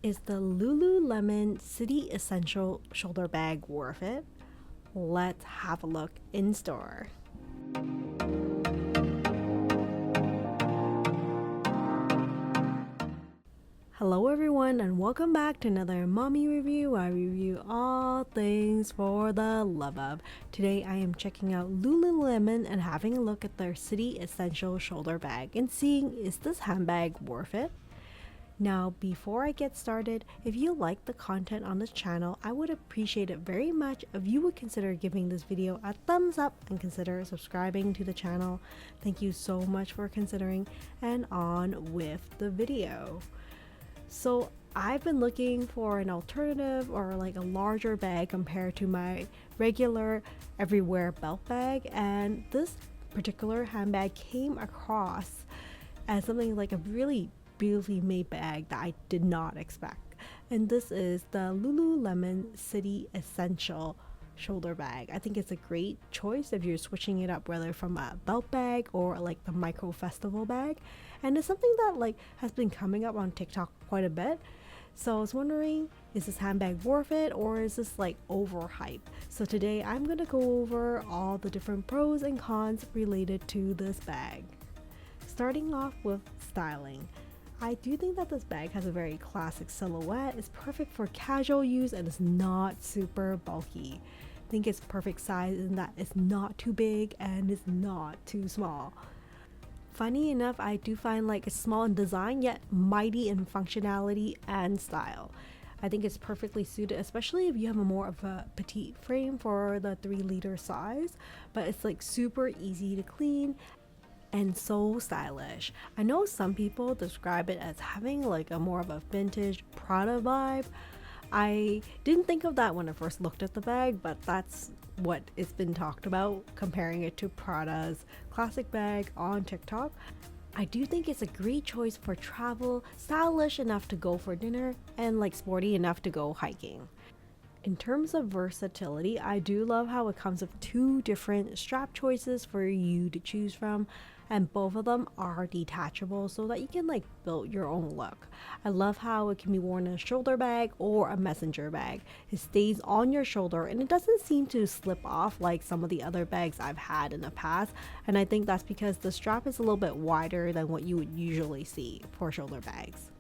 Is the Lululemon City Essential shoulder bag worth it? Let's have a look in store. Hello everyone and welcome back to another mommy review. I review all things for the love of. Today I am checking out Lululemon and having a look at their City Essential shoulder bag and seeing, is this handbag worth it? Now, before I get started, if you like the content on this channel, I would appreciate it very much if you would consider giving this video a thumbs up and consider subscribing to the channel. Thank you so much for considering, and on with the video. So I've been looking for an alternative or like a larger bag compared to my regular everywhere belt bag, and this particular handbag came across as something like a really beautifully made bag that I did not expect. And this is the Lululemon City Essential shoulder bag. I think it's a great choice if you're switching it up, whether from a belt bag or like the micro festival bag. And it's something that like has been coming up on TikTok quite a bit. So I was wondering, is this handbag worth it or is this like overhyped? So today I'm gonna go over all the different pros and cons related to this bag. Starting off with styling. I do think that this bag has a very classic silhouette. It's perfect for casual use and it's not super bulky. I think it's perfect size in that it's not too big and it's not too small. Funny enough, I do find like it's small in design yet mighty in functionality and style. I think it's perfectly suited, especially if you have a more of a petite frame for the 3-liter size, but it's like super easy to clean and so stylish. I know some people describe it as having like a more of a vintage Prada vibe. I didn't think of that when I first looked at the bag, but that's what it's been talked about, comparing it to Prada's classic bag on TikTok. I do think it's a great choice for travel, stylish enough to go for dinner, and like sporty enough to go hiking. In terms of versatility, I do love how it comes with 2 different strap choices for you to choose from, and both of them are detachable so that you can like build your own look. I love how it can be worn in a shoulder bag or a messenger bag. It stays on your shoulder and it doesn't seem to slip off like some of the other bags I've had in the past, and I think that's because the strap is a little bit wider than what you would usually see for shoulder bags.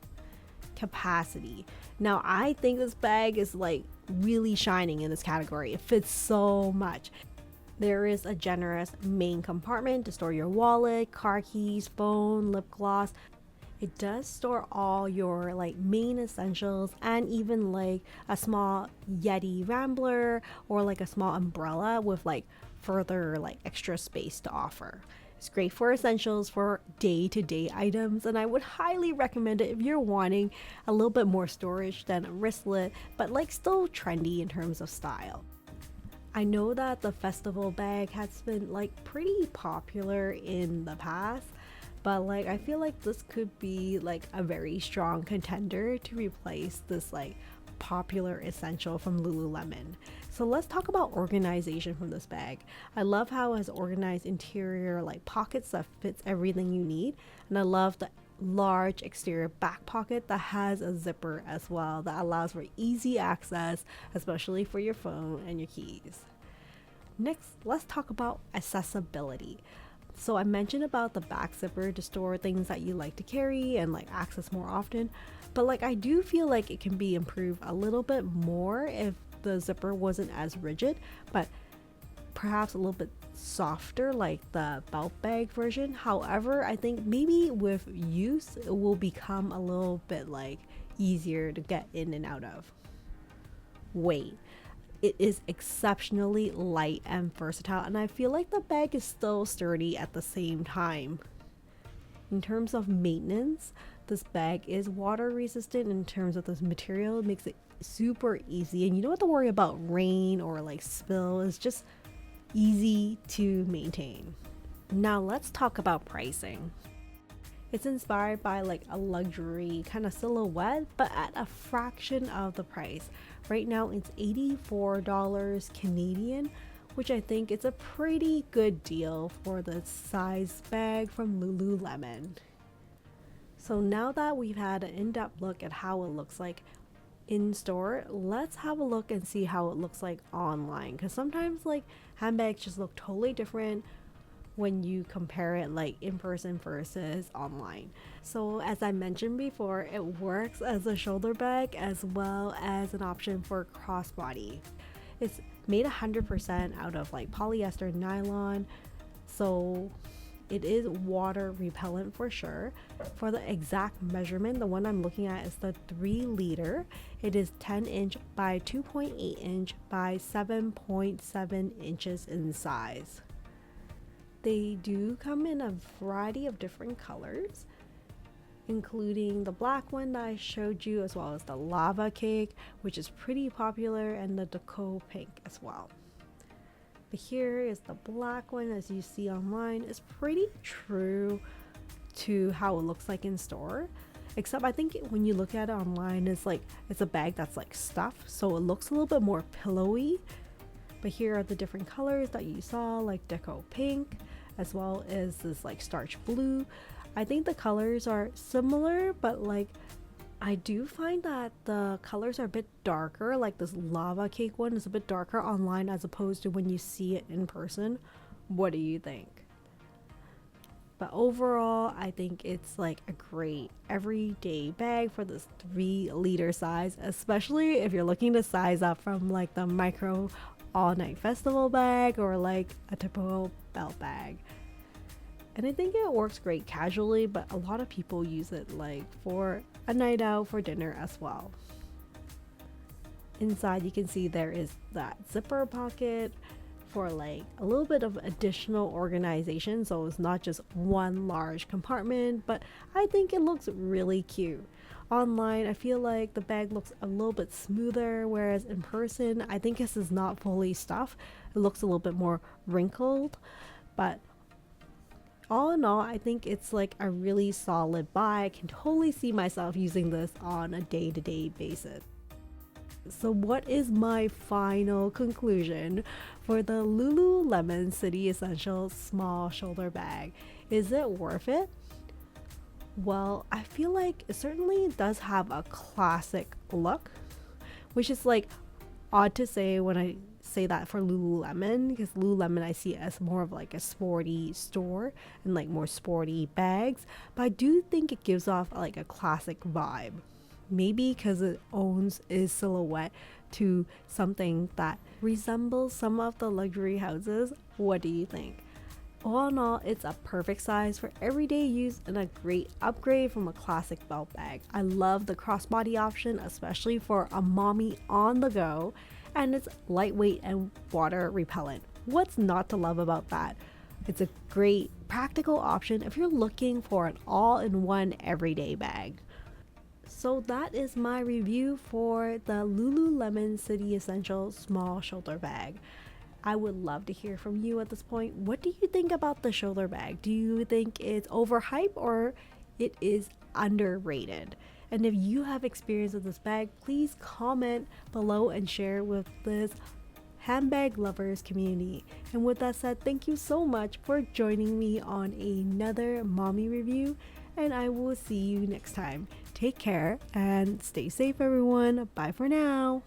Capacity. Now I think this bag is like really shining in this category. It fits so much. There is a generous main compartment to store your wallet, car keys, phone, lip gloss. It does store all your like main essentials and even like a small Yeti Rambler or like a small umbrella with like further like extra space to offer. It's great for essentials for day-to-day items, and I would highly recommend it if you're wanting a little bit more storage than a wristlet, but like still trendy in terms of style. I know that the festival bag has been like pretty popular in the past, but like I feel like this could be like a very strong contender to replace this like popular essential from Lululemon. So let's talk about organization from this bag. I love how it has organized interior like pockets that fits everything you need, and I love the large exterior back pocket that has a zipper as well that allows for easy access, especially for your phone and your keys. Next, let's talk about accessibility. So I mentioned about the back zipper to store things that you like to carry and like access more often, but like I do feel like it can be improved a little bit more if the zipper wasn't as rigid, but perhaps a little bit softer like the belt bag version. However, I think maybe with use it will become a little bit like easier to get in and out of. Weight. It is exceptionally light and versatile, and I feel like the bag is still sturdy at the same time. In terms of maintenance, this bag is water resistant in terms of this material. It makes it super easy, and you don't have to worry about rain or like spill. It's just easy to maintain. Now let's talk about pricing. It's inspired by like a luxury kind of silhouette, but at a fraction of the price. Right now it's $84 Canadian, which I think is a pretty good deal for the size bag from Lululemon. So now that we've had an in-depth look at how it looks like in store, let's have a look and see how it looks like online, because sometimes like handbags just look totally different when you compare it like in person versus online. So as I mentioned before, it works as a shoulder bag as well as an option for crossbody. It's made 100% out of like polyester nylon, so it is water repellent for sure. For the exact measurement, the one I'm looking at is the 3 liter. It is 10 inch by 2.8 inch by 7.7 inches in size. They do come in a variety of different colors, including the black one that I showed you, as well as the lava cake, which is pretty popular, and the deco pink as well. But here is the black one, as you see online. It's pretty true to how it looks like in store, except I think when you look at it online, it's a bag that's like stuffed, so it looks a little bit more pillowy. But here are the different colors that you saw, like deco pink, as well as this like starch blue. I think the colors are similar, but like I do find that the colors are a bit darker. Like this lava cake one is a bit darker online as opposed to when you see it in person. What do you think? But overall, I think it's like a great everyday bag for this 3 liter size, especially if you're looking to size up from like the micro all night festival bag or like a typical belt bag. And I think it works great casually, but a lot of people use it like for a night out, for dinner as well. Inside you can see there is that zipper pocket for like a little bit of additional organization, so it's not just one large compartment, but I think it looks really cute. Online, I feel like the bag looks a little bit smoother, whereas in person, I think this is not fully stuffed. It looks a little bit more wrinkled, but all in all, I think it's like a really solid buy. I can totally see myself using this on a day-to-day basis. So what is my final conclusion for the Lululemon City Essentials small shoulder bag? Is it worth it? Well, I feel like it certainly does have a classic look, which is like odd to say when I say that for Lululemon, because Lululemon I see it as more of like a sporty store and like more sporty bags, but I do think it gives off like a classic vibe. Maybe because it owns a silhouette to something that resembles some of the luxury houses. What do you think? All in all, it's a perfect size for everyday use and a great upgrade from a classic belt bag. I love the crossbody option, especially for a mommy on the go, and it's lightweight and water repellent. What's not to love about that? It's a great practical option if you're looking for an all-in-one everyday bag. So that is my review for the Lululemon City Essentials small shoulder bag. I would love to hear from you at this point. What do you think about the shoulder bag? Do you think it's overhyped or it is underrated? And if you have experience with this bag, please comment below and share with this handbag lovers community. And with that said, thank you so much for joining me on another mommy review, and I will see you next time. Take care and stay safe, everyone. Bye for now.